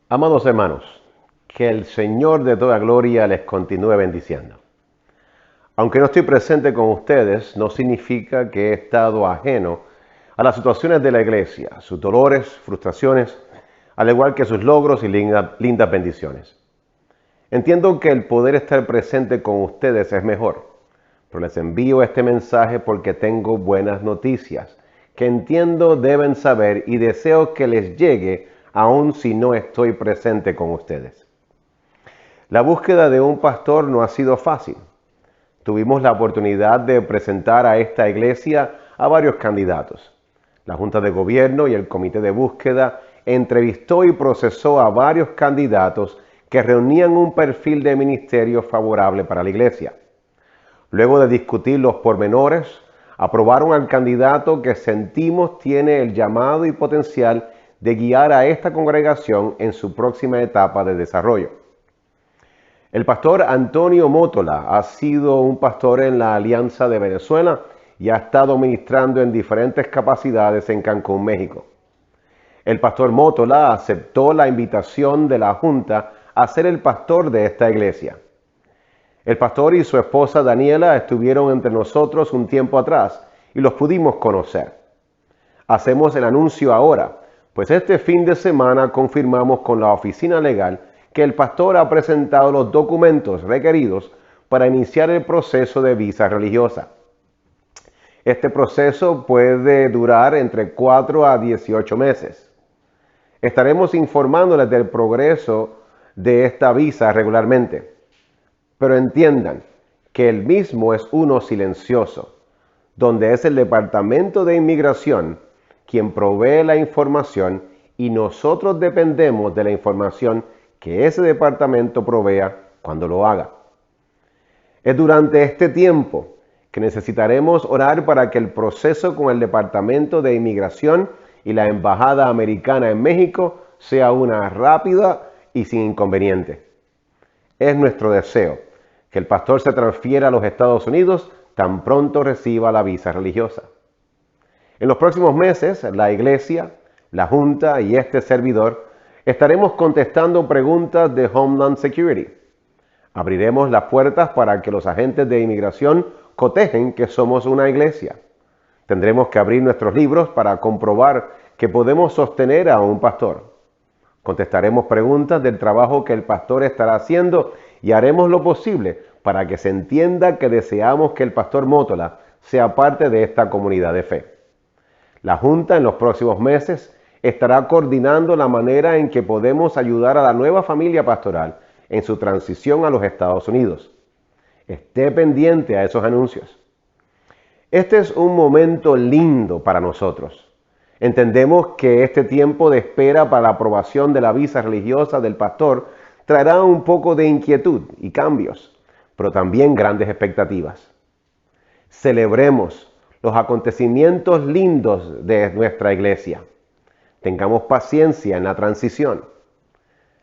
Amados hermanos, que el Señor de toda gloria les continúe bendiciendo. Aunque no estoy presente con ustedes, no significa que he estado ajeno a las situaciones de la iglesia, sus dolores, frustraciones, al igual que sus logros y lindas bendiciones. Entiendo que el poder estar presente con ustedes es mejor, pero les envío este mensaje porque tengo buenas noticias que entiendo deben saber y deseo que les llegue aun si no estoy presente con ustedes. La búsqueda de un pastor no ha sido fácil. Tuvimos la oportunidad de presentar a esta iglesia a varios candidatos. La Junta de Gobierno y el Comité de Búsqueda entrevistó y procesó a varios candidatos que reunían un perfil de ministerio favorable para la iglesia. Luego de discutir los pormenores, aprobaron al candidato que sentimos tiene el llamado y potencial de guiar a esta congregación en su próxima etapa de desarrollo. El pastor Antonio Mótola ha sido un pastor en la Alianza de Venezuela y ha estado ministrando en diferentes capacidades en Cancún, México. El pastor Mótola aceptó la invitación de la Junta a ser el pastor de esta iglesia. El pastor y su esposa Daniela estuvieron entre nosotros un tiempo atrás y los pudimos conocer. Hacemos el anuncio ahora, pues este fin de semana confirmamos con la oficina legal que el pastor ha presentado los documentos requeridos para iniciar el proceso de visa religiosa. Este proceso puede durar entre 4 a 18 meses. Estaremos informándoles del progreso de esta visa regularmente. Pero entiendan que el mismo es uno silencioso, donde es el Departamento de Inmigración quien provee la información y nosotros dependemos de la información que ese departamento provea cuando lo haga. Es durante este tiempo que necesitaremos orar para que el proceso con el Departamento de Inmigración y la Embajada Americana en México sea una rápida y sin inconveniente. Es nuestro deseo que el pastor se transfiera a los Estados Unidos tan pronto reciba la visa religiosa. En los próximos meses, la iglesia, la Junta y este servidor estaremos contestando preguntas de Homeland Security. Abriremos las puertas para que los agentes de inmigración cotejen que somos una iglesia. Tendremos que abrir nuestros libros para comprobar que podemos sostener a un pastor. Contestaremos preguntas del trabajo que el pastor estará haciendo y haremos lo posible para que se entienda que deseamos que el pastor Mótola sea parte de esta comunidad de fe. La Junta en los próximos meses estará coordinando la manera en que podemos ayudar a la nueva familia pastoral en su transición a los Estados Unidos. Esté pendiente a esos anuncios. Este es un momento lindo para nosotros. Entendemos que este tiempo de espera para la aprobación de la visa religiosa del pastor traerá un poco de inquietud y cambios, pero también grandes expectativas. Celebremos los acontecimientos lindos de nuestra iglesia. Tengamos paciencia en la transición.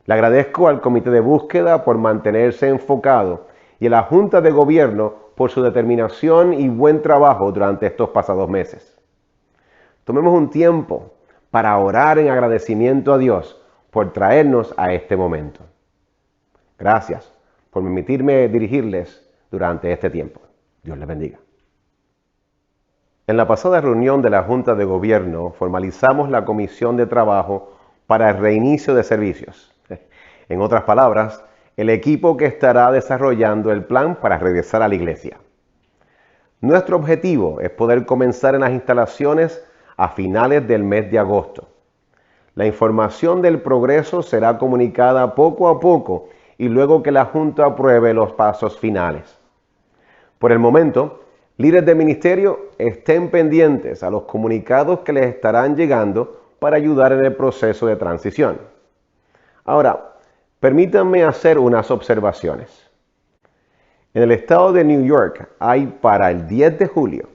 Le agradezco al Comité de Búsqueda por mantenerse enfocado y a la Junta de Gobierno por su determinación y buen trabajo durante estos pasados meses. Tomemos un tiempo para orar en agradecimiento a Dios por traernos a este momento. Gracias por permitirme dirigirles durante este tiempo. Dios les bendiga. En la pasada reunión de la Junta de Gobierno formalizamos la Comisión de Trabajo para el reinicio de servicios. En otras palabras, el equipo que estará desarrollando el plan para regresar a la iglesia. Nuestro objetivo es poder comenzar en las instalaciones a finales del mes de agosto. La información del progreso será comunicada poco a poco y luego que la Junta apruebe los pasos finales. Por el momento, líderes de ministerio estén pendientes a los comunicados que les estarán llegando para ayudar en el proceso de transición. Ahora, permítanme hacer unas observaciones. En el estado de New York hay para el 10 de julio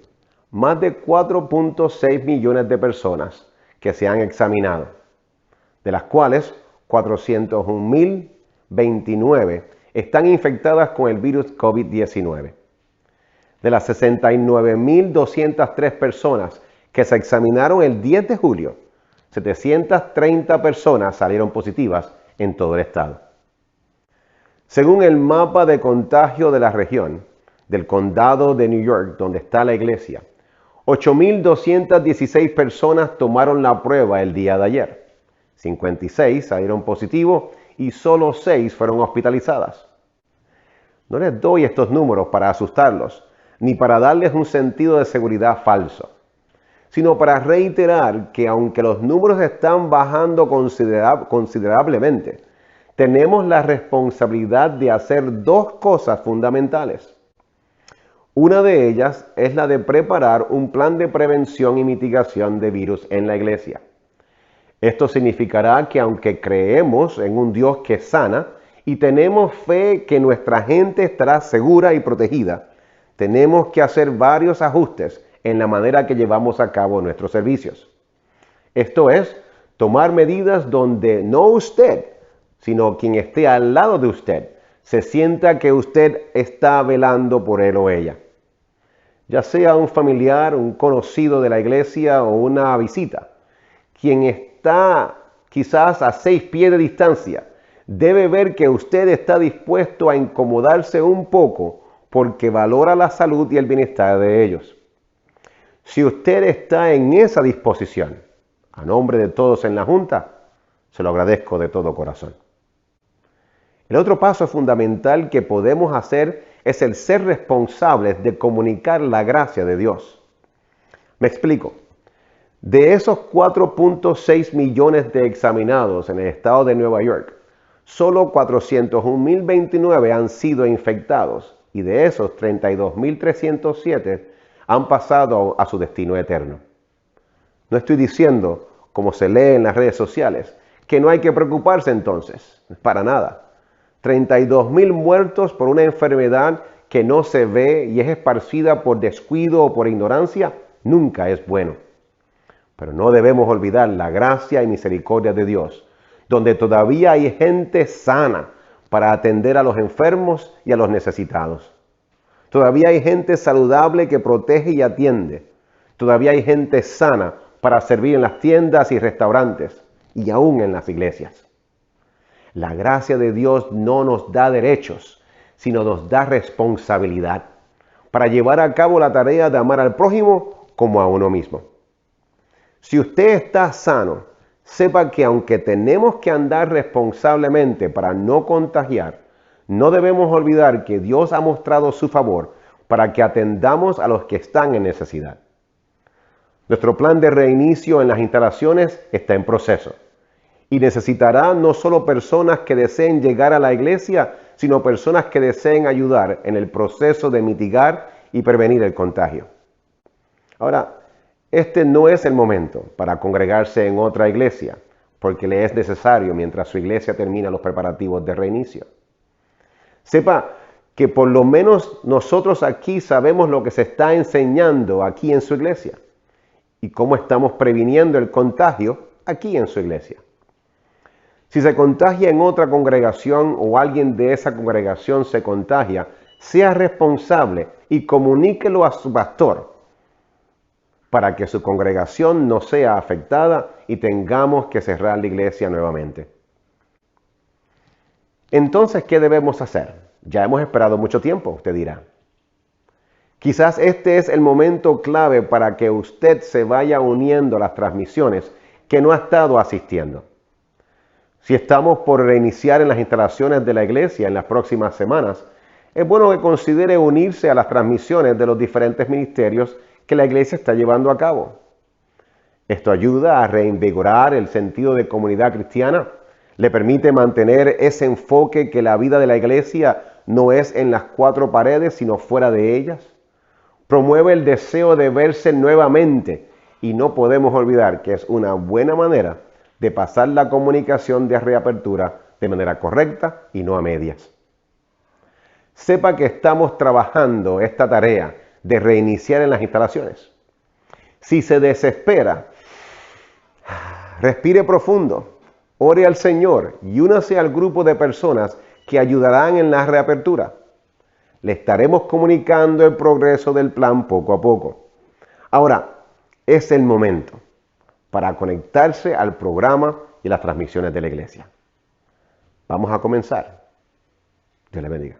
más de 4.6 millones de personas que se han examinado, de las cuales 401.029 están infectadas con el virus COVID-19. De las 69.203 personas que se examinaron el 10 de julio, 730 personas salieron positivas en todo el estado. Según el mapa de contagio de la región, del condado de New York, donde está la iglesia, 8,216 personas tomaron la prueba el día de ayer. 56 salieron positivos y solo 6 fueron hospitalizadas. No les doy estos números para asustarlos, ni para darles un sentido de seguridad falso, sino para reiterar que aunque los números están bajando considerablemente, tenemos la responsabilidad de hacer dos cosas fundamentales. Una de ellas es la de preparar un plan de prevención y mitigación de virus en la iglesia. Esto significará que aunque creemos en un Dios que sana y tenemos fe que nuestra gente estará segura y protegida, tenemos que hacer varios ajustes en la manera que llevamos a cabo nuestros servicios. Esto es, tomar medidas donde no usted, sino quien esté al lado de usted, se sienta que usted está velando por él o ella. Ya sea un familiar, un conocido de la iglesia o una visita, quien está quizás a 6 pies de distancia, debe ver que usted está dispuesto a incomodarse un poco porque valora la salud y el bienestar de ellos. Si usted está en esa disposición, a nombre de todos en la Junta, se lo agradezco de todo corazón. El otro paso fundamental que podemos hacer es el ser responsables de comunicar la gracia de Dios. Me explico. De esos 4.6 millones de examinados en el estado de Nueva York, solo 401,029 han sido infectados y de esos 32,307 han pasado a su destino eterno. No estoy diciendo, como se lee en las redes sociales, que no hay que preocuparse entonces, para nada. 32,000 muertos por una enfermedad que no se ve y es esparcida por descuido o por ignorancia, nunca es bueno. Pero no debemos olvidar la gracia y misericordia de Dios, donde todavía hay gente sana para atender a los enfermos y a los necesitados. Todavía hay gente saludable que protege y atiende. Todavía hay gente sana para servir en las tiendas y restaurantes y aún en las iglesias. La gracia de Dios no nos da derechos, sino nos da responsabilidad para llevar a cabo la tarea de amar al prójimo como a uno mismo. Si usted está sano, sepa que aunque tenemos que andar responsablemente para no contagiar, no debemos olvidar que Dios ha mostrado su favor para que atendamos a los que están en necesidad. Nuestro plan de reinicio en las instalaciones está en proceso y necesitará no solo personas que deseen llegar a la iglesia, sino personas que deseen ayudar en el proceso de mitigar y prevenir el contagio. Ahora, este no es el momento para congregarse en otra iglesia, porque le es necesario mientras su iglesia termina los preparativos de reinicio. Sepa que por lo menos nosotros aquí sabemos lo que se está enseñando aquí en su iglesia y cómo estamos previniendo el contagio aquí en su iglesia. Si se contagia en otra congregación o alguien de esa congregación se contagia, sea responsable y comuníquelo a su pastor para que su congregación no sea afectada y tengamos que cerrar la iglesia nuevamente. Entonces, ¿qué debemos hacer? Ya hemos esperado mucho tiempo, usted dirá. Quizás este es el momento clave para que usted se vaya uniendo a las transmisiones que no ha estado asistiendo. Si estamos por reiniciar en las instalaciones de la iglesia en las próximas semanas, es bueno que considere unirse a las transmisiones de los diferentes ministerios que la iglesia está llevando a cabo. Esto ayuda a reinvigorar el sentido de comunidad cristiana, le permite mantener ese enfoque que la vida de la iglesia no es en las 4 paredes, sino fuera de ellas. Promueve el deseo de verse nuevamente y no podemos olvidar que es una buena manera de pasar la comunicación de reapertura de manera correcta y no a medias. Sepa que estamos trabajando esta tarea de reiniciar en las instalaciones. Si se desespera, respire profundo, ore al Señor y únase al grupo de personas que ayudarán en la reapertura. Le estaremos comunicando el progreso del plan poco a poco. Ahora, es el momento para conectarse al programa y las transmisiones de la iglesia. Vamos a comenzar. Dios le bendiga.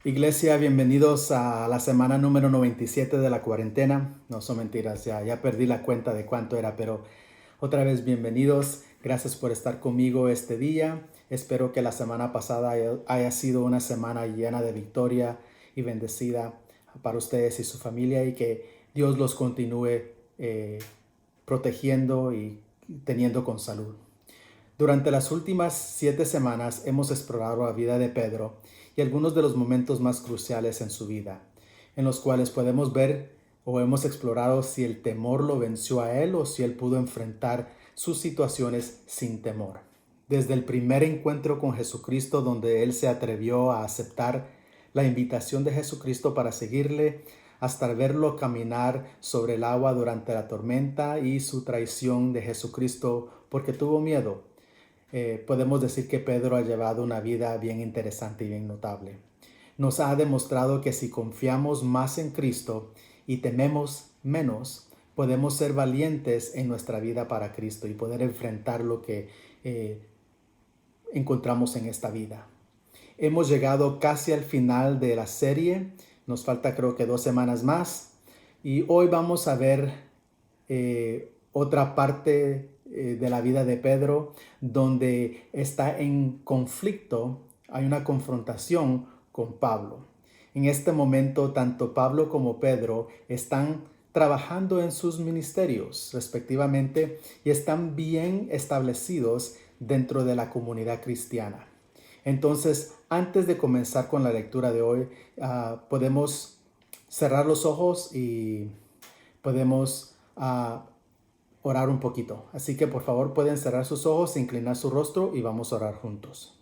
Iglesia, bienvenidos a la semana número 97 de la cuarentena. No son mentiras, ya perdí la cuenta de cuánto era, pero otra vez bienvenidos. Gracias por estar conmigo este día. Espero que la semana pasada haya sido una semana llena de victoria y bendecida para ustedes y su familia, y que Dios los continúe protegiendo y teniendo con salud. Durante las últimas 7 semanas hemos explorado la vida de Pedro y algunos de los momentos más cruciales en su vida, en los cuales podemos ver o hemos explorado si el temor lo venció a él o si él pudo enfrentar sus situaciones sin temor. Desde el primer encuentro con Jesucristo, donde él se atrevió a aceptar la invitación de Jesucristo para seguirle, hasta verlo caminar sobre el agua durante la tormenta y su traición de Jesucristo porque tuvo miedo. Podemos decir que Pedro ha llevado una vida bien interesante y bien notable. Nos ha demostrado que si confiamos más en Cristo y tememos menos, podemos ser valientes en nuestra vida para Cristo y poder enfrentar lo que encontramos en esta vida. Hemos llegado casi al final de la serie. Nos falta creo que 2 semanas más. Y hoy vamos a ver otra parte de la vida de Pedro, donde está en conflicto, hay una confrontación con Pablo. En este momento, tanto Pablo como Pedro están trabajando en sus ministerios respectivamente y están bien establecidos dentro de la comunidad cristiana. Entonces, antes de comenzar con la lectura de hoy, podemos cerrar los ojos y podemos orar un poquito. Así que por favor pueden cerrar sus ojos, inclinar su rostro y vamos a orar juntos.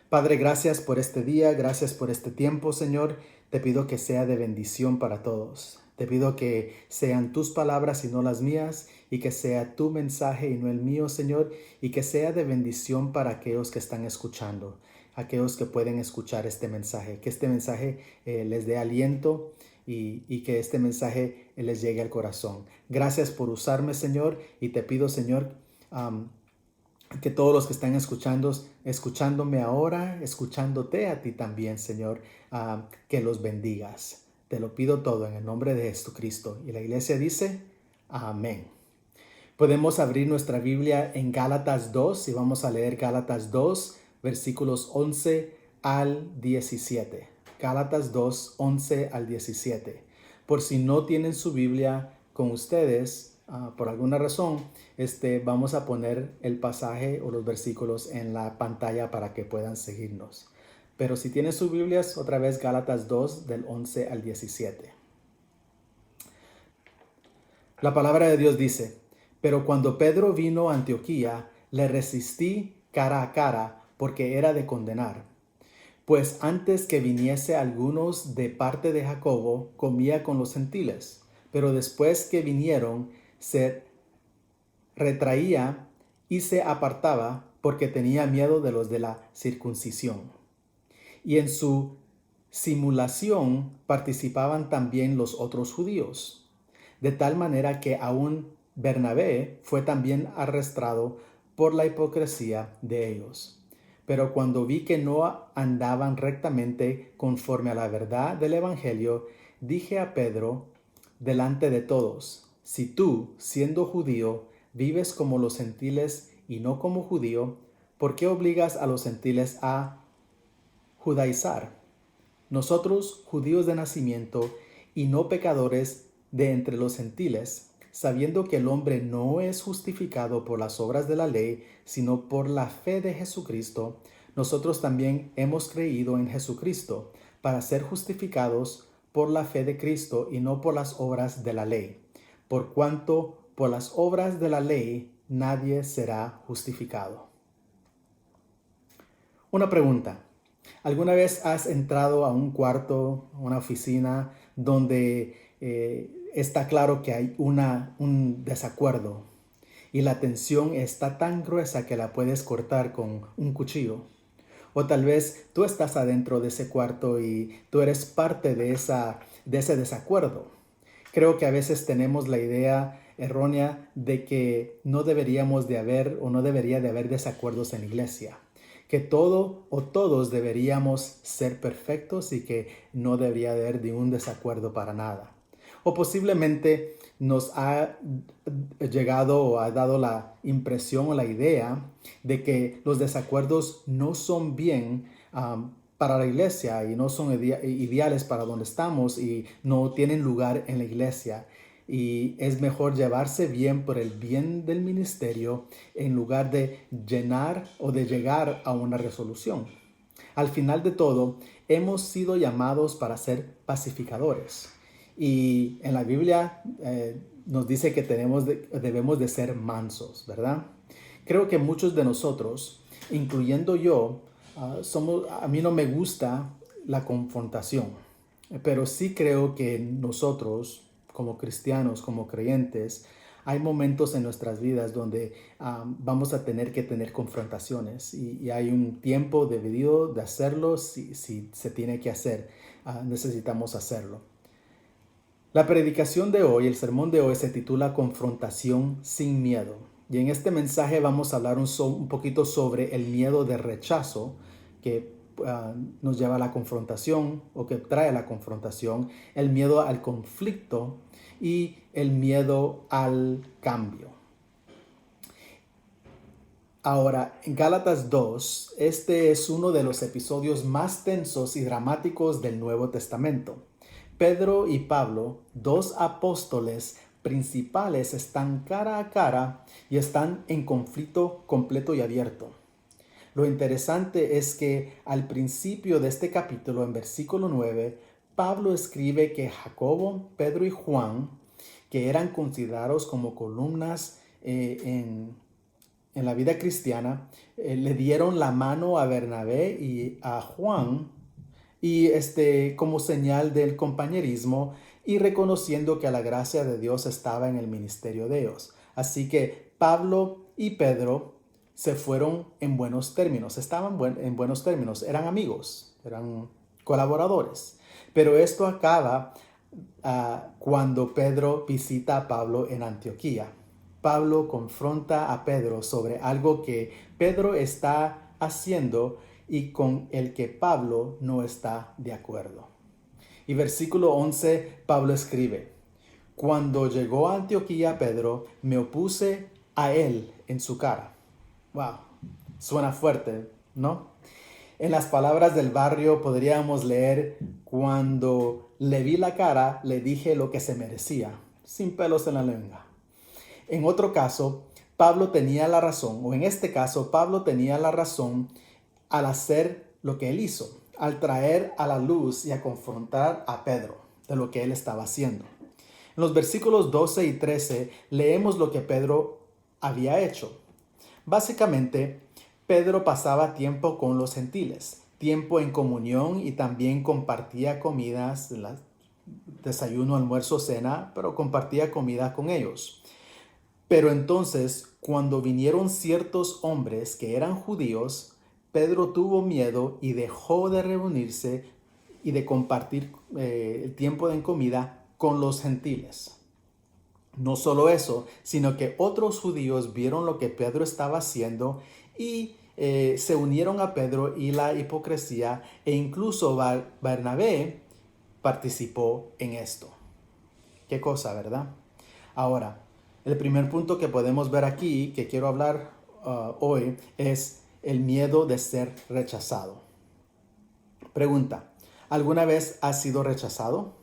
Padre, gracias por este día, gracias por este tiempo, Señor. Te pido que sea de bendición para todos. Te pido que sean tus palabras y no las mías, y que sea tu mensaje y no el mío, Señor, y que sea de bendición para aquellos que están escuchando, aquellos que pueden escuchar este mensaje, que este mensaje les dé aliento y que este mensaje les llegue al corazón. Gracias por usarme, Señor, y te pido, Señor, que todos los que están escuchándome ahora, escuchándote a ti también, Señor, que los bendigas. Te lo pido todo en el nombre de Jesucristo. Y la iglesia dice, amén. Podemos abrir nuestra Biblia en Gálatas 2 y vamos a leer Gálatas 2, versículos 11 al 17. Gálatas 2, 11 al 17. Por si no tienen su Biblia con ustedes, por alguna razón, vamos a poner el pasaje o los versículos en la pantalla para que puedan seguirnos. Pero si tienen sus Biblias, otra vez Gálatas 2 del 11 al 17. La palabra de Dios dice, pero cuando Pedro vino a Antioquía, le resistí cara a cara porque era de condenar. Pues antes que viniese algunos de parte de Jacobo, comía con los gentiles, pero después que vinieron, se retraía y se apartaba porque tenía miedo de los de la circuncisión. Y en su simulación participaban también los otros judíos, de tal manera que aún Bernabé fue también arrestado por la hipocresía de ellos. Pero cuando vi que no andaban rectamente conforme a la verdad del Evangelio, dije a Pedro delante de todos, si tú, siendo judío, vives como los gentiles y no como judío, ¿por qué obligas a los gentiles a judaizar? Nosotros, judíos de nacimiento y no pecadores de entre los gentiles, sabiendo que el hombre no es justificado por las obras de la ley, sino por la fe de Jesucristo, nosotros también hemos creído en Jesucristo para ser justificados por la fe de Cristo y no por las obras de la ley, por cuanto por las obras de la ley nadie será justificado. Una pregunta. ¿Alguna vez has entrado a un cuarto, una oficina, donde está claro que hay un desacuerdo y la tensión está tan gruesa que la puedes cortar con un cuchillo? O tal vez tú estás adentro de ese cuarto y tú eres parte de ese desacuerdo. Creo que a veces tenemos la idea errónea de que no deberíamos de haber o no debería de haber desacuerdos en la iglesia, que todo o todos deberíamos ser perfectos y que no debería de haber ningún desacuerdo para nada. O posiblemente nos ha llegado o ha dado la impresión o la idea de que los desacuerdos no son bien para la iglesia y no son ideales para donde estamos y no tienen lugar en la iglesia. Y es mejor llevarse bien por el bien del ministerio en lugar de llenar o de llegar a una resolución. Al final de todo, hemos sido llamados para ser pacificadores. Y en la Biblia nos dice que debemos de ser mansos, ¿verdad? Creo que muchos de nosotros, incluyendo yo, a mí no me gusta la confrontación, pero sí creo que nosotros, como cristianos, como creyentes, hay momentos en nuestras vidas donde vamos a tener que tener confrontaciones y hay un tiempo debido de hacerlo si se tiene que hacer. Necesitamos hacerlo. La predicación de hoy, el sermón de hoy se titula Confrontación sin miedo. Y en este mensaje vamos a hablar un poquito sobre el miedo de rechazo que nos lleva a la confrontación o que trae la confrontación, el miedo al conflicto y el miedo al cambio. Ahora, en Gálatas 2, este es uno de los episodios más tensos y dramáticos del Nuevo Testamento. Pedro y Pablo, dos apóstoles principales, están cara a cara y están en conflicto completo y abierto. Lo interesante es que al principio de este capítulo, en versículo 9, Pablo escribe que Jacobo, Pedro y Juan, que eran considerados como columnas en la vida cristiana, le dieron la mano a Bernabé y a Juan y como señal del compañerismo y reconociendo que la gracia de Dios estaba en el ministerio de ellos. Así que Pablo y Pedro se fueron en buenos términos, estaban en buenos términos, eran amigos, eran colaboradores. Pero esto acaba cuando Pedro visita a Pablo en Antioquía. Pablo confronta a Pedro sobre algo que Pedro está haciendo y con el que Pablo no está de acuerdo. Y versículo 11, Pablo escribe: Cuando llegó a Antioquía Pedro, me opuse a él en su cara. Wow, suena fuerte, ¿no? En las palabras del barrio podríamos leer: cuando le vi la cara, le dije lo que se merecía, sin pelos en la lengua. En otro caso, Pablo tenía la razón, o en este caso, Pablo tenía la razón al hacer lo que él hizo, al traer a la luz y a confrontar a Pedro de lo que él estaba haciendo. En los versículos 12 y 13 leemos lo que Pedro había hecho. Básicamente, Pedro pasaba tiempo con los gentiles, tiempo en comunión y también compartía comidas, desayuno, almuerzo, cena, pero compartía comida con ellos. Pero entonces, cuando vinieron ciertos hombres que eran judíos, Pedro tuvo miedo y dejó de reunirse y de compartir el tiempo de comida con los gentiles. No solo eso, sino que otros judíos vieron lo que Pedro estaba haciendo y se unieron a Pedro y la hipocresía, e incluso Bernabé participó en esto. Qué cosa, ¿verdad? Ahora, el primer punto que podemos ver aquí, que quiero hablar hoy, es el miedo de ser rechazado. Pregunta: ¿alguna vez has sido rechazado?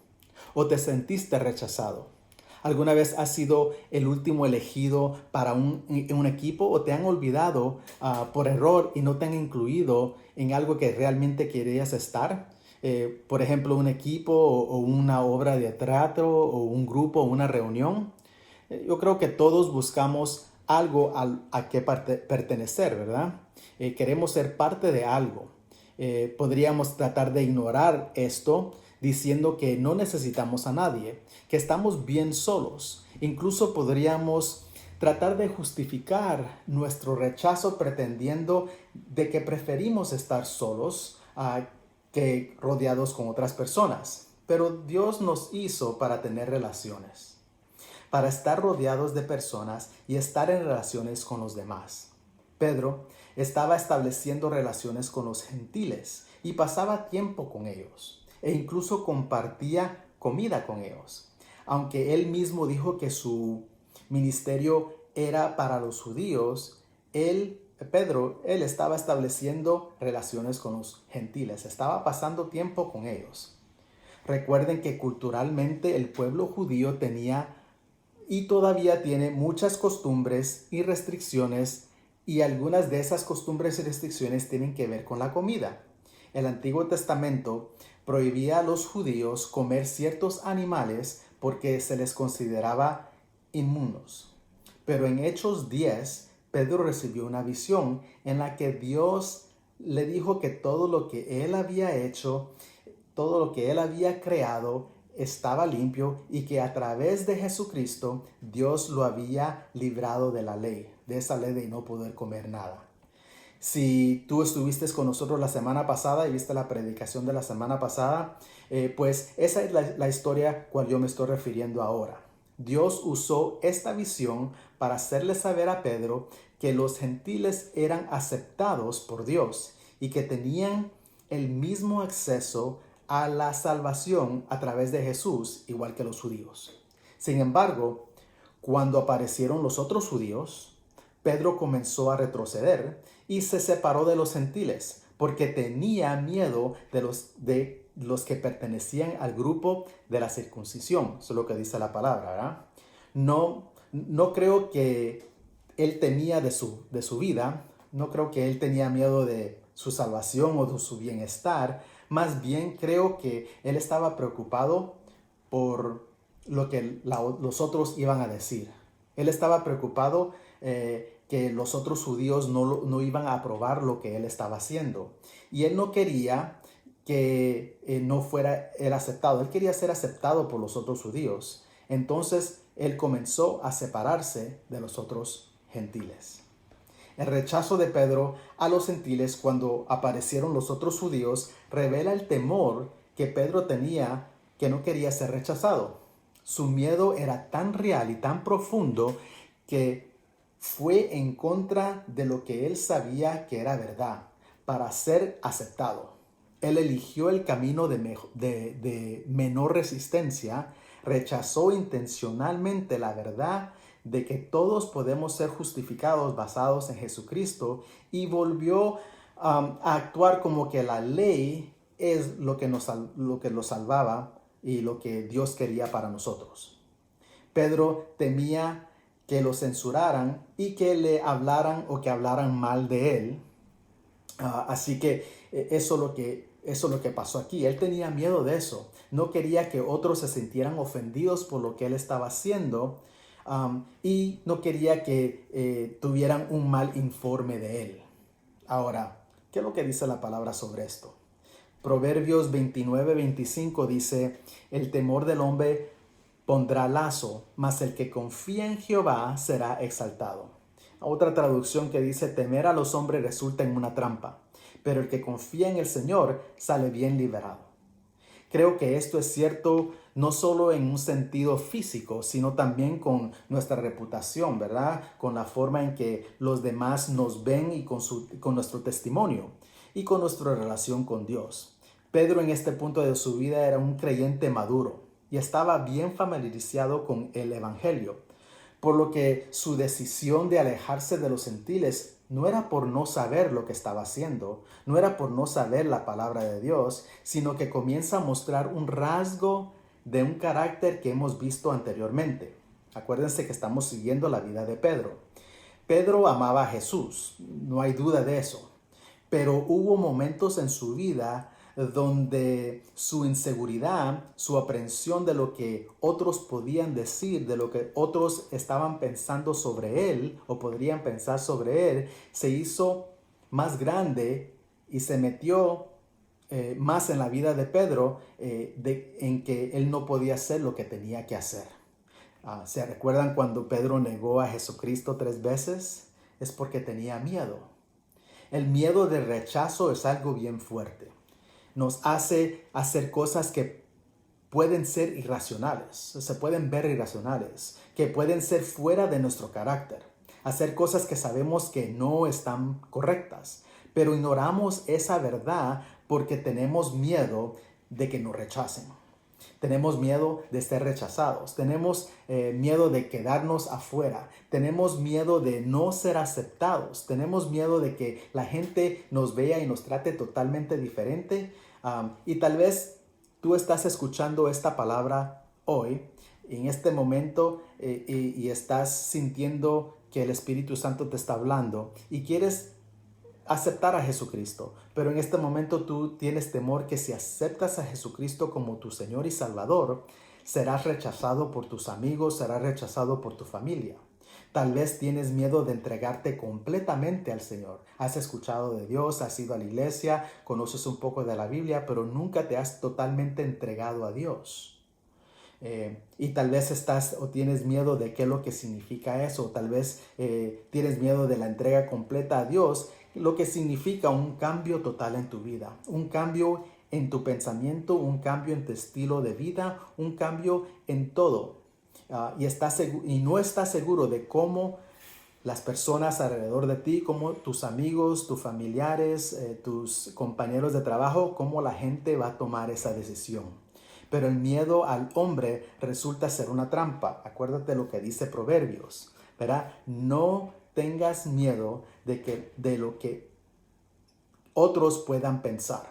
¿O te sentiste rechazado? ¿Alguna vez has sido el último elegido para un equipo o te han olvidado por error y no te han incluido en algo que realmente querías estar? Por ejemplo, un equipo o una obra de teatro o un grupo o una reunión. Yo creo que todos buscamos algo a que pertenecer, ¿verdad? Queremos ser parte de algo. Podríamos tratar de ignorar esto diciendo que no necesitamos a nadie, que estamos bien solos. Incluso podríamos tratar de justificar nuestro rechazo pretendiendo que preferimos estar solos que rodeados con otras personas. Pero Dios nos hizo para tener relaciones, para estar rodeados de personas y estar en relaciones con los demás. Pedro estaba estableciendo relaciones con los gentiles y pasaba tiempo con ellos e incluso compartía comida con ellos. Aunque él mismo dijo que su ministerio era para los judíos, Pedro estaba estableciendo relaciones con los gentiles, estaba pasando tiempo con ellos. Recuerden que culturalmente el pueblo judío tenía y todavía tiene muchas costumbres y restricciones, y algunas de esas costumbres y restricciones tienen que ver con la comida. El Antiguo Testamento prohibía a los judíos comer ciertos animales porque se les consideraba inmundos. Pero en Hechos 10, Pedro recibió una visión en la que Dios le dijo que todo lo que él había hecho, todo lo que él había creado, estaba limpio y que a través de Jesucristo Dios lo había librado de la ley, de esa ley de no poder comer nada. Si tú estuviste con nosotros la semana pasada y viste la predicación de la semana pasada, pues esa es la historia cual yo me estoy refiriendo ahora. Dios usó esta visión para hacerle saber a Pedro que los gentiles eran aceptados por Dios y que tenían el mismo acceso a la salvación a través de Jesús, igual que los judíos. Sin embargo, cuando aparecieron los otros judíos, Pedro comenzó a retroceder y se separó de los gentiles porque tenía miedo de los que pertenecían al grupo de la circuncisión. Eso es lo que dice la palabra, ¿verdad? No creo que él temía de su vida, no creo que él tenía miedo de su salvación o de su bienestar. Más bien creo que él estaba preocupado por lo que los otros iban a decir. Él estaba preocupado que los otros judíos no iban a aprobar lo que él estaba haciendo. Y él no quería que no fuera él aceptado. Él quería ser aceptado por los otros judíos. Entonces él comenzó a separarse de los otros gentiles. El rechazo de Pedro a los gentiles cuando aparecieron los otros judíos revela el temor que Pedro tenía, que no quería ser rechazado. Su miedo era tan real y tan profundo que fue en contra de lo que él sabía que era verdad para ser aceptado. Él eligió el camino de menor resistencia, rechazó intencionalmente la verdad de que todos podemos ser justificados basados en Jesucristo y volvió a actuar como que la ley es lo que nos salvaba y lo que Dios quería para nosotros. Pedro temía que lo censuraran y que le hablaran o que hablaran mal de él. Así que eso es lo que pasó aquí. Él tenía miedo de eso. No quería que otros se sintieran ofendidos por lo que él estaba haciendo. Y no quería que tuvieran un mal informe de él. Ahora, ¿qué es lo que dice la palabra sobre esto? Proverbios 29-25 dice: el temor del hombre pondrá lazo, mas el que confía en Jehová será exaltado. Otra traducción que dice: temer a los hombres resulta en una trampa, pero el que confía en el Señor sale bien liberado. Creo que esto es cierto no solo en un sentido físico, sino también con nuestra reputación, ¿verdad? Con la forma en que los demás nos ven y con nuestro testimonio y con nuestra relación con Dios. Pedro en este punto de su vida era un creyente maduro y estaba bien familiarizado con el Evangelio, por lo que su decisión de alejarse de los gentiles no era por no saber lo que estaba haciendo, no era por no saber la palabra de Dios, sino que comienza a mostrar un rasgo de un carácter que hemos visto anteriormente. Acuérdense que estamos siguiendo la vida de Pedro. Pedro amaba a Jesús, no hay duda de eso, pero hubo momentos en su vida donde su inseguridad, su aprehensión de lo que otros podían decir, de lo que otros estaban pensando sobre él o podrían pensar sobre él, se hizo más grande y se metió más en la vida de Pedro, en que él no podía hacer lo que tenía que hacer. ¿Se recuerdan cuando Pedro negó a Jesucristo 3 veces? Es porque tenía miedo. El miedo de rechazo es algo bien fuerte. Nos hace hacer cosas que pueden ser irracionales, se pueden ver irracionales, que pueden ser fuera de nuestro carácter, hacer cosas que sabemos que no están correctas, pero ignoramos esa verdad porque tenemos miedo de que nos rechacen. Tenemos miedo de ser rechazados, tenemos miedo de quedarnos afuera, tenemos miedo de no ser aceptados, tenemos miedo de que la gente nos vea y nos trate totalmente diferente. Y tal vez tú estás escuchando esta palabra hoy, en este momento, y estás sintiendo que el Espíritu Santo te está hablando y quieres aceptar a Jesucristo, pero en este momento tú tienes temor que si aceptas a Jesucristo como tu Señor y Salvador, serás rechazado por tus amigos, serás rechazado por tu familia. Tal vez tienes miedo de entregarte completamente al Señor. Has escuchado de Dios, has ido a la iglesia, conoces un poco de la Biblia, pero nunca te has totalmente entregado a Dios. Y tal vez estás o tienes miedo de qué es lo que significa eso, o tal vez tienes miedo de la entrega completa a Dios, lo que significa un cambio total en tu vida, un cambio en tu pensamiento, un cambio en tu estilo de vida, un cambio en todo. Y no estás seguro de cómo las personas alrededor de ti, como tus amigos, tus familiares, tus compañeros de trabajo, cómo la gente va a tomar esa decisión. Pero el miedo al hombre resulta ser una trampa. Acuérdate lo que dice Proverbios, ¿verdad? No tengas miedo de lo que otros puedan pensar.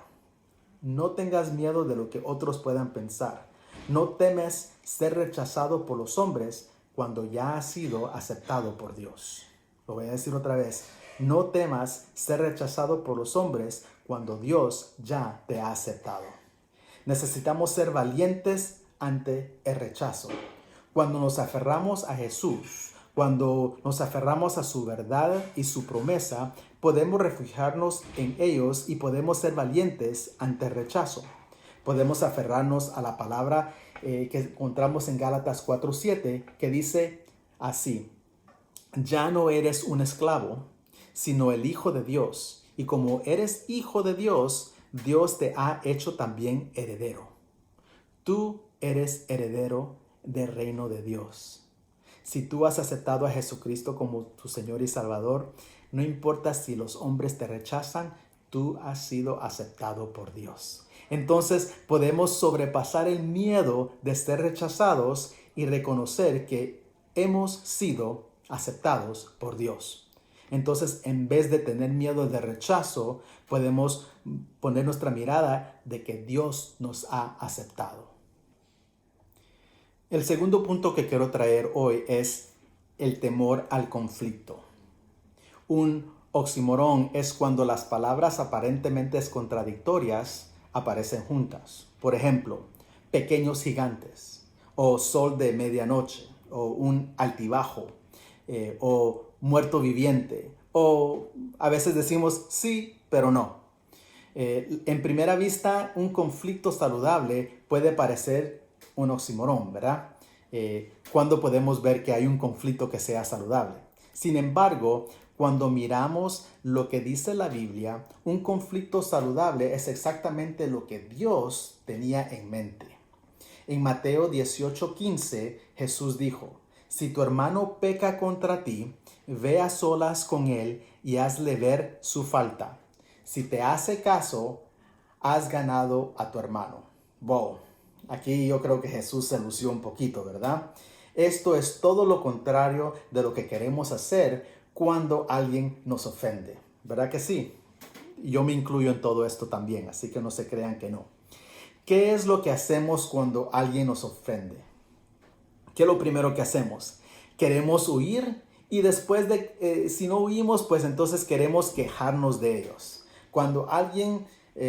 No tengas miedo de lo que otros puedan pensar. No temes ser rechazado por los hombres cuando ya has sido aceptado por Dios. Lo voy a decir otra vez. No temas ser rechazado por los hombres cuando Dios ya te ha aceptado. Necesitamos ser valientes ante el rechazo. Cuando nos aferramos a Jesús, cuando nos aferramos a su verdad y su promesa, podemos refugiarnos en ellos y podemos ser valientes ante el rechazo. Podemos aferrarnos a la palabra que encontramos en Gálatas 4:7, que dice así: ya no eres un esclavo, sino el hijo de Dios. Y como eres hijo de Dios, Dios te ha hecho también heredero. Tú eres heredero del reino de Dios. Si tú has aceptado a Jesucristo como tu Señor y Salvador, no importa si los hombres te rechazan, tú has sido aceptado por Dios. Entonces podemos sobrepasar el miedo de ser rechazados y reconocer que hemos sido aceptados por Dios. Entonces, en vez de tener miedo de rechazo, podemos poner nuestra mirada de que Dios nos ha aceptado. El segundo punto que quiero traer hoy es el temor al conflicto. Un oxímoron es cuando las palabras aparentemente contradictorias aparecen juntas. Por ejemplo, pequeños gigantes, o sol de medianoche, o un altibajo, o muerto viviente, o a veces decimos sí, pero no. En primera vista, un conflicto saludable puede parecer un oxímoron, ¿verdad? Cuando podemos ver que hay un conflicto que sea saludable. Sin embargo, cuando miramos lo que dice la Biblia, un conflicto saludable es exactamente lo que Dios tenía en mente. En Mateo 18:15, Jesús dijo: si tu hermano peca contra ti, ve a solas con él y hazle ver su falta. Si te hace caso, has ganado a tu hermano. Wow, aquí yo creo que Jesús se lució un poquito, ¿verdad? Esto es todo lo contrario de lo que queremos hacer cuando alguien nos ofende, ¿verdad que sí? Yo me incluyo en todo esto también, así que no se crean que no. ¿Qué es lo que hacemos cuando alguien nos ofende? ¿Qué es lo primero que hacemos? Queremos huir y después si no huimos, pues entonces queremos quejarnos de ellos. Cuando alguien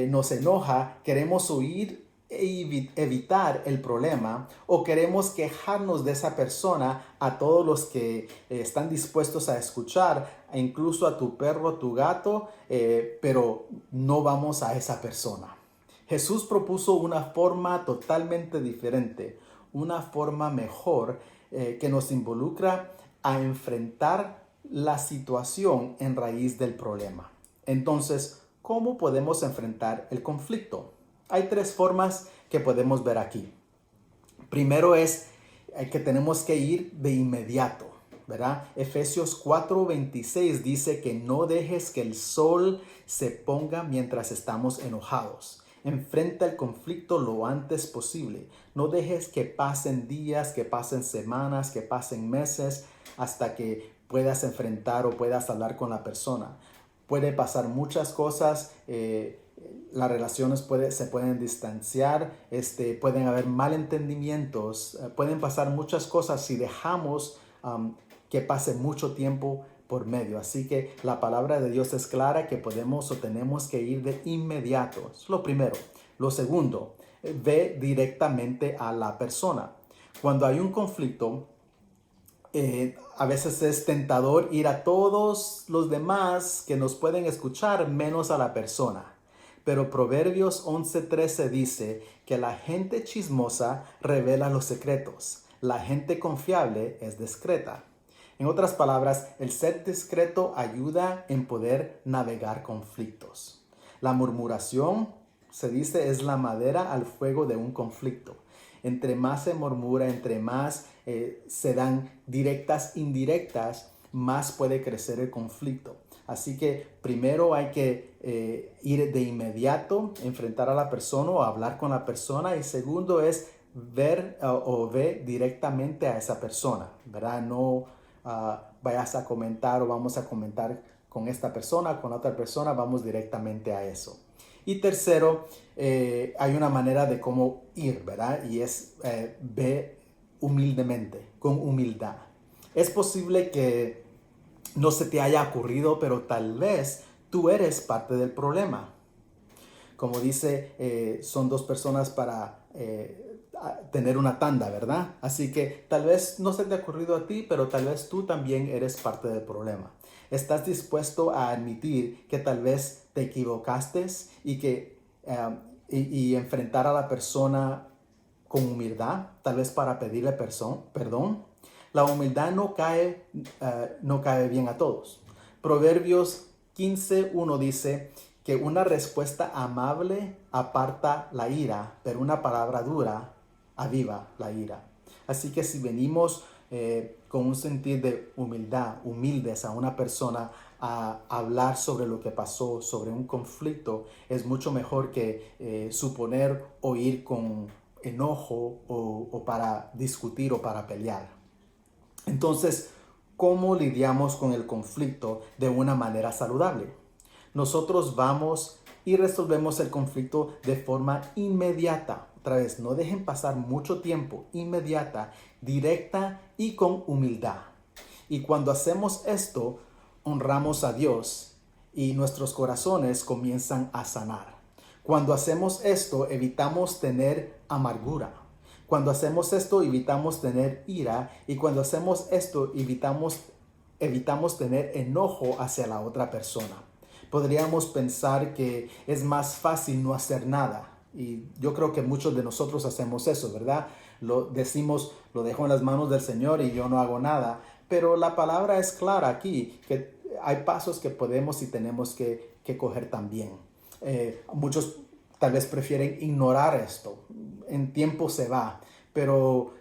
nos enoja, queremos huir e evitar el problema, o queremos quejarnos de esa persona a todos los que están dispuestos a escuchar, incluso a tu perro, tu gato, pero no vamos a esa persona. Jesús propuso una forma totalmente diferente, una forma mejor que nos involucra a enfrentar la situación en raíz del problema. Entonces, ¿cómo podemos enfrentar el conflicto? Hay tres formas que podemos ver aquí. Primero es que tenemos que ir de inmediato, ¿verdad? Efesios 4:26 dice que no dejes que el sol se ponga mientras estamos enojados. Enfrenta el conflicto lo antes posible. No dejes que pasen días, que pasen semanas, que pasen meses hasta que puedas enfrentar o puedas hablar con la persona. Puede pasar muchas cosas, las relaciones se pueden distanciar, pueden haber malentendimientos, pueden pasar muchas cosas si dejamos que pase mucho tiempo por medio. Así que la palabra de Dios es clara que podemos o tenemos que ir de inmediato. Es lo primero. Lo segundo, ve directamente a la persona. Cuando hay un conflicto, a veces es tentador ir a todos los demás que nos pueden escuchar menos a la persona. Pero Proverbios 11:13 dice que la gente chismosa revela los secretos. La gente confiable es discreta. En otras palabras, el ser discreto ayuda en poder navegar conflictos. La murmuración, se dice, es la madera al fuego de un conflicto. Entre más se murmura, entre más se dan directas, indirectas, más puede crecer el conflicto. Así que primero hay que ir de inmediato, enfrentar a la persona o hablar con la persona. Y segundo es ver o ver directamente a esa persona, ¿verdad? No vayas a comentar o vamos a comentar con esta persona, con otra persona, vamos directamente a eso. Y tercero, hay una manera de cómo ir, ¿verdad? Y es ve humildemente, con humildad. Es posible que no se te haya ocurrido, pero tal vez tú eres parte del problema. Como dice, son dos personas para tener una tanda, ¿verdad? Así que tal vez no se te ha ocurrido a ti, pero tal vez tú también eres parte del problema. ¿Estás dispuesto a admitir que tal vez te equivocaste y enfrentar a la persona con humildad, tal vez para pedirle perdón? La humildad no cae bien a todos. Proverbios 15:1 dice que una respuesta amable aparta la ira, pero una palabra dura aviva la ira. Así que si venimos con un sentir de humildad, humildes a una persona a hablar sobre lo que pasó, sobre un conflicto, es mucho mejor que suponer o ir con enojo o para discutir o para pelear. Entonces, ¿cómo lidiamos con el conflicto de una manera saludable? Nosotros vamos y resolvemos el conflicto de forma inmediata. Otra vez, no dejen pasar mucho tiempo, inmediata, directa y con humildad. Y cuando hacemos esto, honramos a Dios y nuestros corazones comienzan a sanar. Cuando hacemos esto, evitamos tener amargura. Cuando hacemos esto, evitamos tener ira. Y cuando hacemos esto, evitamos tener enojo hacia la otra persona. Podríamos pensar que es más fácil no hacer nada. Y yo creo que muchos de nosotros hacemos eso, ¿verdad? Decimos, lo dejo en las manos del Señor y yo no hago nada. Pero la palabra es clara aquí, que hay pasos que podemos y tenemos que coger también. Muchos tal vez prefieren ignorar esto. En tiempo se va. Pero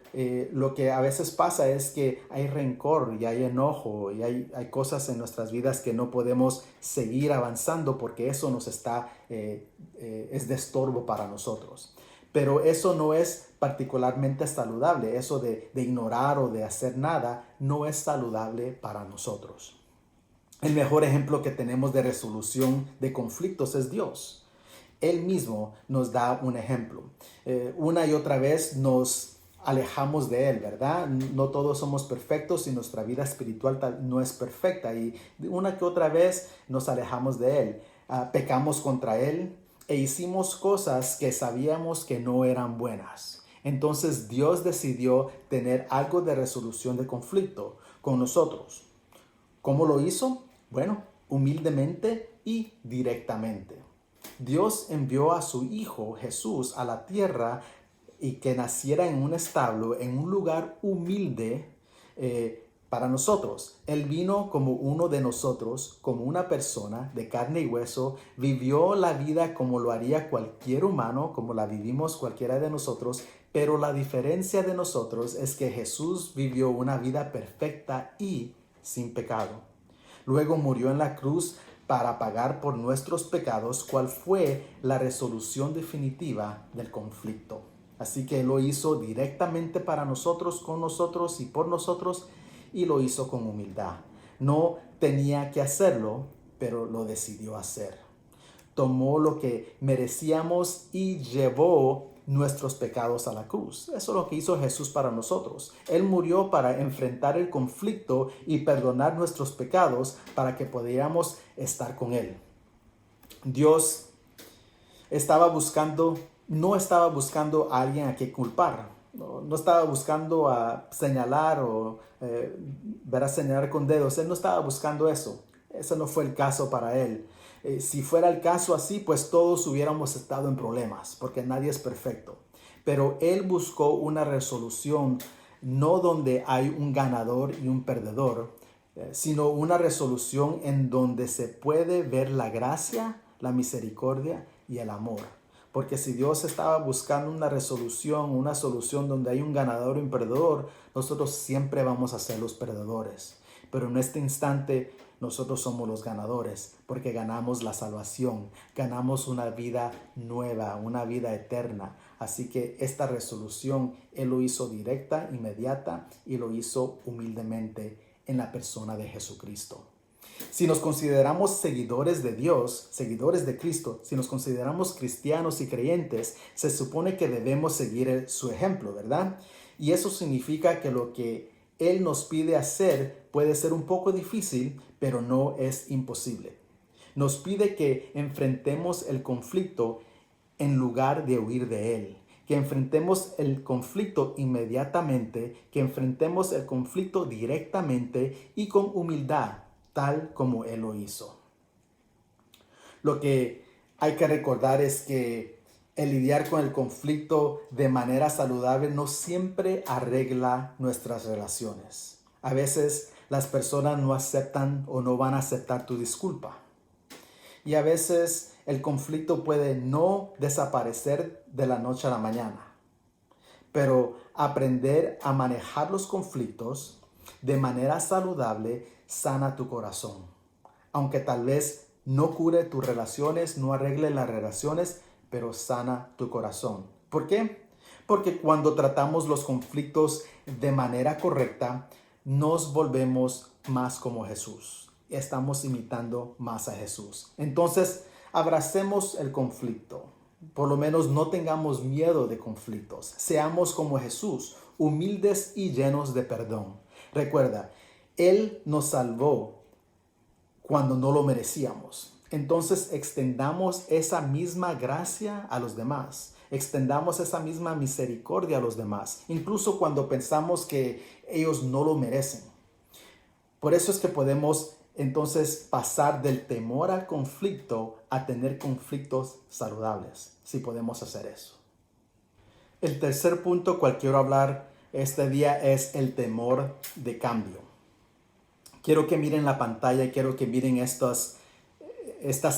lo que a veces pasa es que hay rencor y hay enojo y hay cosas en nuestras vidas que no podemos seguir avanzando porque eso es de estorbo para nosotros. Pero eso no es particularmente saludable. Eso de ignorar o de hacer nada no es saludable para nosotros. El mejor ejemplo que tenemos de resolución de conflictos es Dios. Él mismo nos da un ejemplo. Una y otra vez nos alejamos de Él, ¿verdad? No todos somos perfectos y nuestra vida espiritual no es perfecta. Y una que otra vez nos alejamos de Él. Pecamos contra Él e hicimos cosas que sabíamos que no eran buenas. Entonces Dios decidió tener algo de resolución de conflicto con nosotros. ¿Cómo lo hizo? Bueno, humildemente y directamente. Dios envió a su Hijo Jesús a la tierra y que naciera en un establo, en un lugar humilde para nosotros. Él vino como uno de nosotros, como una persona de carne y hueso, vivió la vida como lo haría cualquier humano, como la vivimos cualquiera de nosotros, Pero la diferencia de nosotros es que Jesús vivió una vida perfecta y sin pecado. Luego murió en la cruz para pagar por nuestros pecados, cual fue la resolución definitiva del conflicto. Así que Él lo hizo directamente para nosotros, con nosotros y por nosotros, y lo hizo con humildad. No tenía que hacerlo, pero lo decidió hacer. Tomó lo que merecíamos y llevó nuestros pecados a la cruz. Eso es lo que hizo Jesús para nosotros. Él murió para enfrentar el conflicto y perdonar nuestros pecados para que pudiéramos estar con Él. Dios no estaba buscando a alguien a quien culpar. No estaba buscando a señalar o señalar con dedos. Él no estaba buscando eso. Ese no fue el caso para Él. Si fuera el caso así, pues todos hubiéramos estado en problemas, porque nadie es perfecto. Pero Él buscó una resolución, no donde hay un ganador y un perdedor, sino una resolución en donde se puede ver la gracia, la misericordia y el amor. Porque si Dios estaba buscando una solución donde hay un ganador y un perdedor, nosotros siempre vamos a ser los perdedores. Pero en este instante nosotros somos los ganadores porque ganamos la salvación, ganamos una vida nueva, una vida eterna. Así que esta resolución Él lo hizo directa, inmediata y lo hizo humildemente en la persona de Jesucristo. Si nos consideramos seguidores de Dios, seguidores de Cristo, si nos consideramos cristianos y creyentes, se supone que debemos seguir su ejemplo, ¿verdad? Y eso significa que lo que Él nos pide hacer puede ser un poco difícil, pero no es imposible. Nos pide que enfrentemos el conflicto en lugar de huir de él, que enfrentemos el conflicto inmediatamente, que enfrentemos el conflicto directamente y con humildad, tal como Él lo hizo. Lo que hay que recordar es que el lidiar con el conflicto de manera saludable no siempre arregla nuestras relaciones. A veces las personas no aceptan o no van a aceptar tu disculpa. Y a veces el conflicto puede no desaparecer de la noche a la mañana. Pero aprender a manejar los conflictos de manera saludable sana tu corazón. Aunque tal vez no cure tus relaciones, no arregle las relaciones, pero sana tu corazón. ¿Por qué? Porque cuando tratamos los conflictos de manera correcta, nos volvemos más como Jesús. Estamos imitando más a Jesús. Entonces, abracemos el conflicto. Por lo menos no tengamos miedo de conflictos. Seamos como Jesús, humildes y llenos de perdón. Recuerda, Él nos salvó cuando no lo merecíamos. Entonces extendamos esa misma gracia a los demás. Extendamos esa misma misericordia a los demás, incluso cuando pensamos que ellos no lo merecen. Por eso es que podemos entonces pasar del temor al conflicto a tener conflictos saludables, si podemos hacer eso. El tercer punto cual quiero hablar este día es el temor de cambio. Quiero que miren la pantalla y quiero que miren estas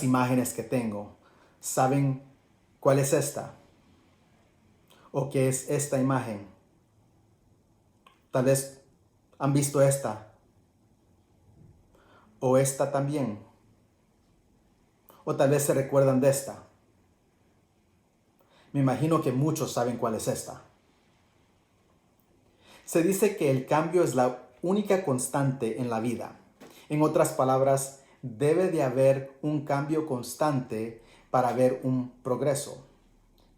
imágenes que tengo. ¿Saben cuál es esta? ¿O qué es esta imagen? Tal vez han visto esta. O esta también. O tal vez se recuerdan de esta. Me imagino que muchos saben cuál es esta. Se dice que el cambio es la única constante en la vida. En otras palabras, debe de haber un cambio constante para ver un progreso.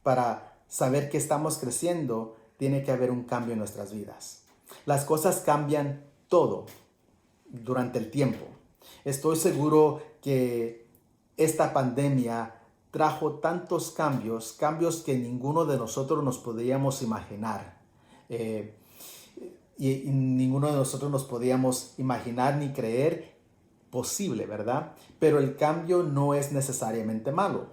Para saber que estamos creciendo, tiene que haber un cambio en nuestras vidas. Las cosas cambian todo durante el tiempo. Estoy seguro que esta pandemia trajo tantos cambios que ninguno de nosotros nos podíamos imaginar. Y ninguno de nosotros nos podíamos imaginar ni creer posible, ¿verdad? Pero el cambio no es necesariamente malo.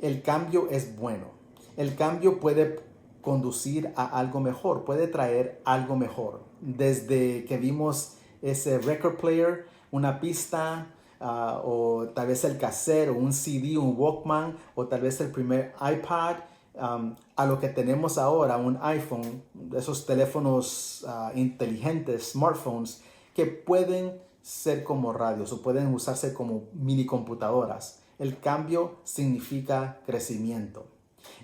El cambio es bueno. El cambio puede conducir a algo mejor, puede traer algo mejor. Desde que vimos ese record player, una pista, o tal vez el cassette, o un CD, un Walkman, o tal vez el primer iPad, a lo que tenemos ahora, un iPhone, esos teléfonos inteligentes, smartphones, que pueden ser como radios o pueden usarse como mini computadoras. El cambio significa crecimiento.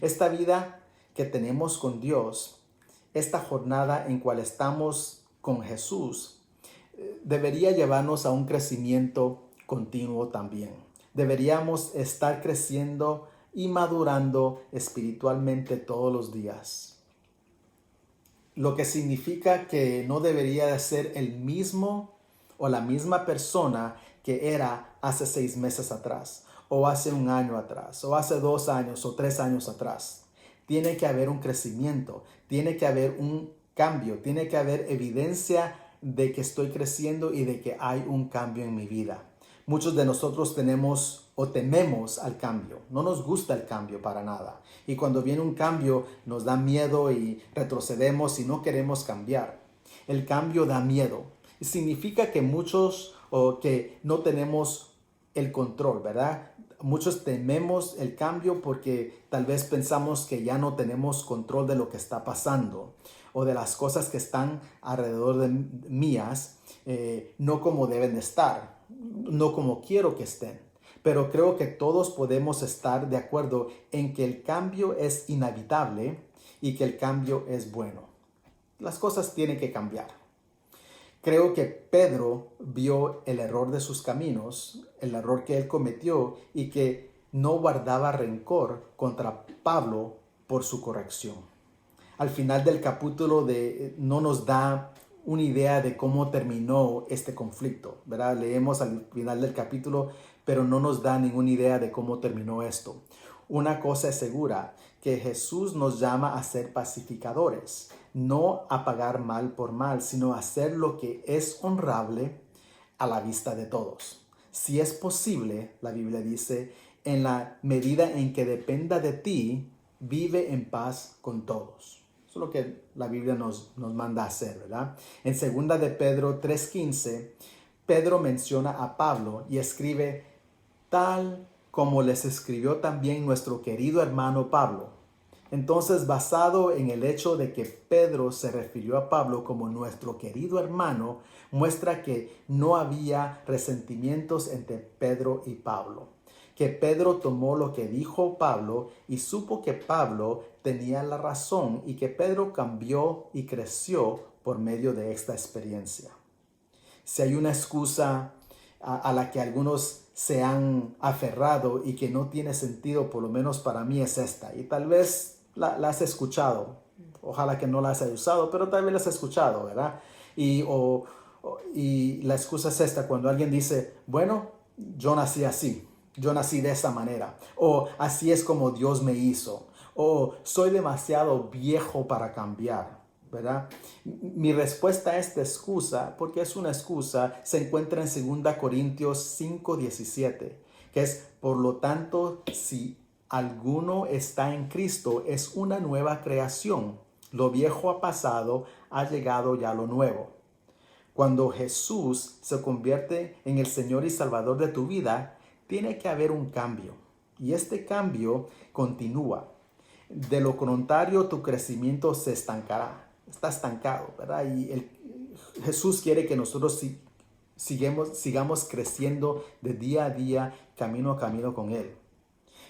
Esta vida que tenemos con Dios, esta jornada en cual estamos con Jesús, debería llevarnos a un crecimiento continuo también. Deberíamos estar creciendo y madurando espiritualmente todos los días. Lo que significa que no debería de ser el mismo o la misma persona que era hace 6 meses atrás, o hace un año atrás, o hace 2 años o 3 años atrás. Tiene que haber un crecimiento, tiene que haber un cambio, tiene que haber evidencia de que estoy creciendo y de que hay un cambio en mi vida. Muchos de nosotros tenemos o tememos al cambio. No nos gusta el cambio para nada. Y cuando viene un cambio nos da miedo y retrocedemos y no queremos cambiar. El cambio da miedo. Significa que muchos o que no tenemos el control, ¿verdad? Muchos tememos el cambio porque tal vez pensamos que ya no tenemos control de lo que está pasando o de las cosas que están alrededor de mías, no como deben de estar, no como quiero que estén. Pero creo que todos podemos estar de acuerdo en que el cambio es inevitable y que el cambio es bueno. Las cosas tienen que cambiar. Creo que Pedro vio el error de sus caminos, el error que él cometió y que no guardaba rencor contra Pablo por su corrección. Al final del capítulo no nos da una idea de cómo terminó este conflicto, ¿verdad? Leemos al final del capítulo, pero no nos da ninguna idea de cómo terminó esto. Una cosa es segura, que Jesús nos llama a ser pacificadores, no a pagar mal por mal, sino a hacer lo que es honrable a la vista de todos. Si es posible, la Biblia dice, en la medida en que dependa de ti, vive en paz con todos. Eso es lo que la Biblia nos manda a hacer, ¿verdad? En 2 de Pedro 3:15, Pedro menciona a Pablo y escribe, tal como les escribió también nuestro querido hermano Pablo. Entonces, basado en el hecho de que Pedro se refirió a Pablo como nuestro querido hermano, muestra que no había resentimientos entre Pedro y Pablo. Que Pedro tomó lo que dijo Pablo y supo que Pablo tenía la razón y que Pedro cambió y creció por medio de esta experiencia. Si hay una excusa a la que algunos se han aferrado y que no tiene sentido, por lo menos para mí es esta. Y tal vez la has escuchado. Ojalá que no la has usado, pero tal vez la has escuchado, ¿verdad? Y la excusa es esta, cuando alguien dice, bueno, yo nací así, yo nací de esa manera, o así es como Dios me hizo, o soy demasiado viejo para cambiar, ¿verdad? Mi respuesta a esta excusa, porque es una excusa, se encuentra en 2 Corintios 5:17, que es, por lo tanto, si alguno está en Cristo, es una nueva creación. Lo viejo ha pasado, ha llegado ya lo nuevo. Cuando Jesús se convierte en el Señor y Salvador de tu vida, tiene que haber un cambio. Y este cambio continúa. De lo contrario, tu crecimiento se estancará. Está estancado, ¿verdad? Y Jesús quiere que nosotros sigamos creciendo de día a día, camino a camino con Él.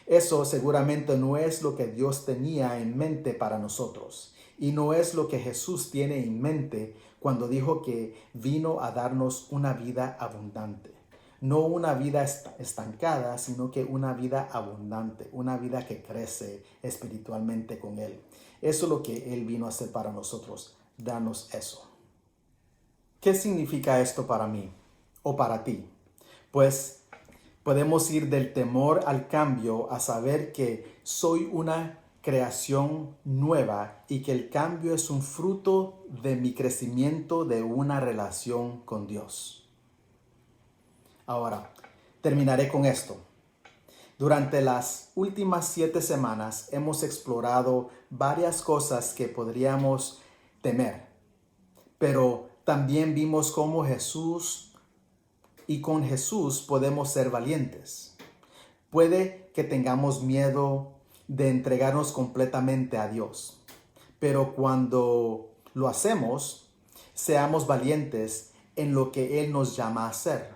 Eso seguramente no es lo que Dios tenía en mente para nosotros. Y no es lo que Jesús tiene en mente cuando dijo que vino a darnos una vida abundante. No una vida estancada, sino que una vida abundante, una vida que crece espiritualmente con Él. Eso es lo que Él vino a hacer para nosotros, darnos eso. ¿Qué significa esto para mí o para ti? Pues podemos ir del temor al cambio a saber que soy una creación nueva y que el cambio es un fruto de mi crecimiento de una relación con Dios. Ahora, terminaré con esto. Durante las últimas 7 semanas hemos explorado varias cosas que podríamos temer, pero también vimos cómo Jesús y con Jesús podemos ser valientes. Puede que tengamos miedo de entregarnos completamente a Dios. Pero cuando lo hacemos, seamos valientes en lo que Él nos llama a hacer.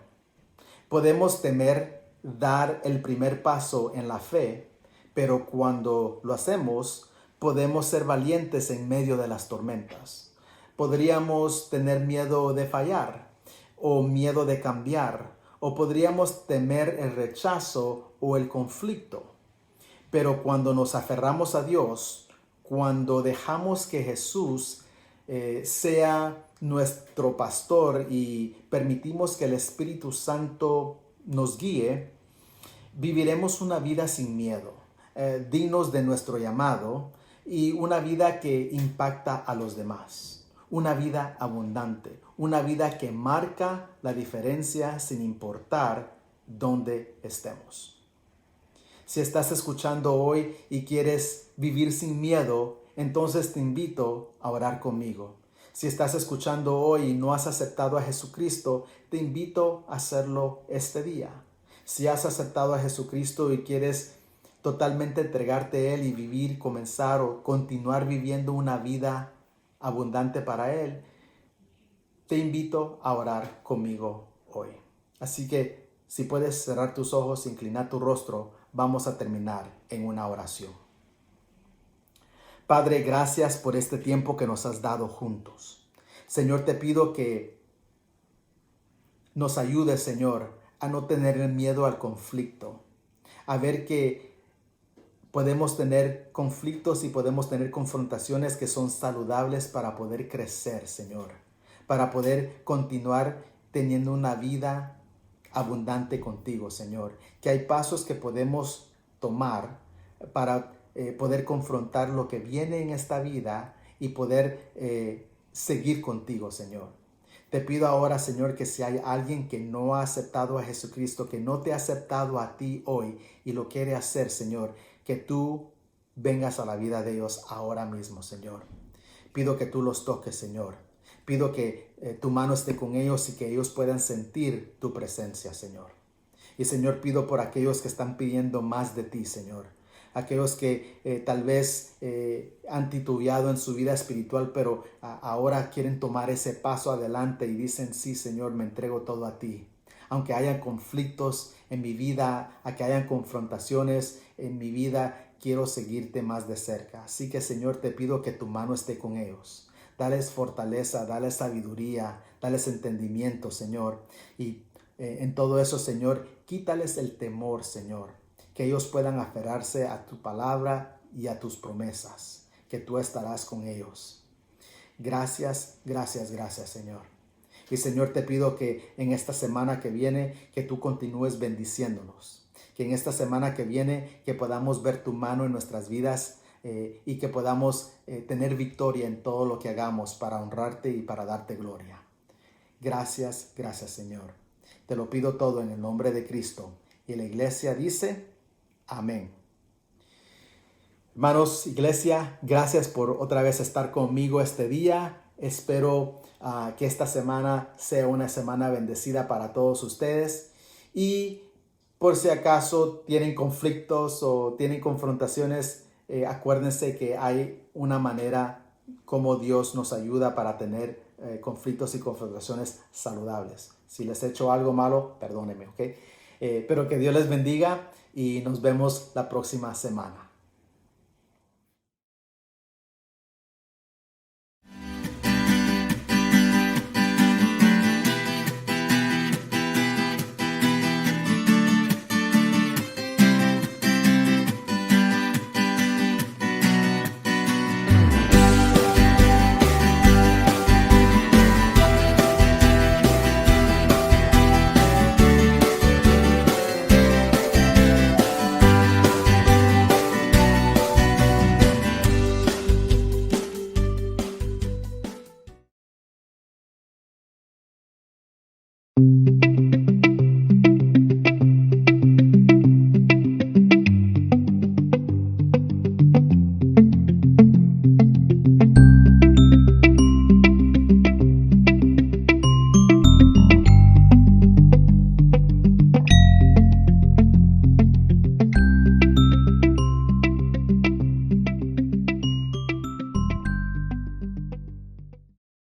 Podemos temer dar el primer paso en la fe, pero cuando lo hacemos, podemos ser valientes en medio de las tormentas. Podríamos tener miedo de fallar o miedo de cambiar, o podríamos temer el rechazo o el conflicto. Pero cuando nos aferramos a Dios, cuando dejamos que Jesús sea nuestro pastor y permitimos que el Espíritu Santo nos guíe, viviremos una vida sin miedo, dignos de nuestro llamado y una vida que impacta a los demás. Una vida abundante, una vida que marca la diferencia sin importar dónde estemos. Si estás escuchando hoy y quieres vivir sin miedo, entonces te invito a orar conmigo. Si estás escuchando hoy y no has aceptado a Jesucristo, te invito a hacerlo este día. Si has aceptado a Jesucristo y quieres totalmente entregarte a Él y vivir, comenzar o continuar viviendo una vida abundante para Él, te invito a orar conmigo hoy. Así que si puedes cerrar tus ojos, inclinar tu rostro, vamos a terminar en una oración. Padre, gracias por este tiempo que nos has dado juntos. Señor, te pido que nos ayudes, Señor, a no tener miedo al conflicto, a ver que podemos tener conflictos y podemos tener confrontaciones que son saludables para poder crecer, Señor, para poder continuar teniendo una vida abundante contigo, Señor. Que hay pasos que podemos tomar para poder confrontar lo que viene en esta vida y poder seguir contigo, Señor. Te pido ahora, Señor, que si hay alguien que no ha aceptado a Jesucristo, que no te ha aceptado a ti hoy y lo quiere hacer, Señor, que tú vengas a la vida de ellos ahora mismo, Señor. Pido que tú los toques, Señor. Pido que tu mano esté con ellos y que ellos puedan sentir tu presencia, Señor. Y, Señor, pido por aquellos que están pidiendo más de ti, Señor. Aquellos que tal vez han titubeado en su vida espiritual, pero ahora quieren tomar ese paso adelante y dicen, sí, Señor, me entrego todo a ti. Aunque hayan conflictos en mi vida, aunque hayan confrontaciones en mi vida, quiero seguirte más de cerca. Así que, Señor, te pido que tu mano esté con ellos. Dales fortaleza, dales sabiduría, dales entendimiento, Señor. Y en todo eso, Señor, quítales el temor, Señor. Que ellos puedan aferrarse a tu palabra y a tus promesas, que tú estarás con ellos. Gracias, gracias, gracias, Señor. Y, Señor, te pido que en esta semana que viene, que tú continúes bendiciéndonos. Que en esta semana que viene, que podamos ver tu mano en nuestras vidas y que podamos tener victoria en todo lo que hagamos para honrarte y para darte gloria. Gracias, gracias, Señor. Te lo pido todo en el nombre de Cristo. Y la iglesia dice, amén. Hermanos, iglesia, gracias por otra vez estar conmigo este día. Espero que esta semana sea una semana bendecida para todos ustedes. Y por si acaso tienen conflictos o tienen confrontaciones, acuérdense que hay una manera como Dios nos ayuda para tener conflictos y confrontaciones saludables. Si les he hecho algo malo, perdónenme, ¿ok? Pero que Dios les bendiga y nos vemos la próxima semana.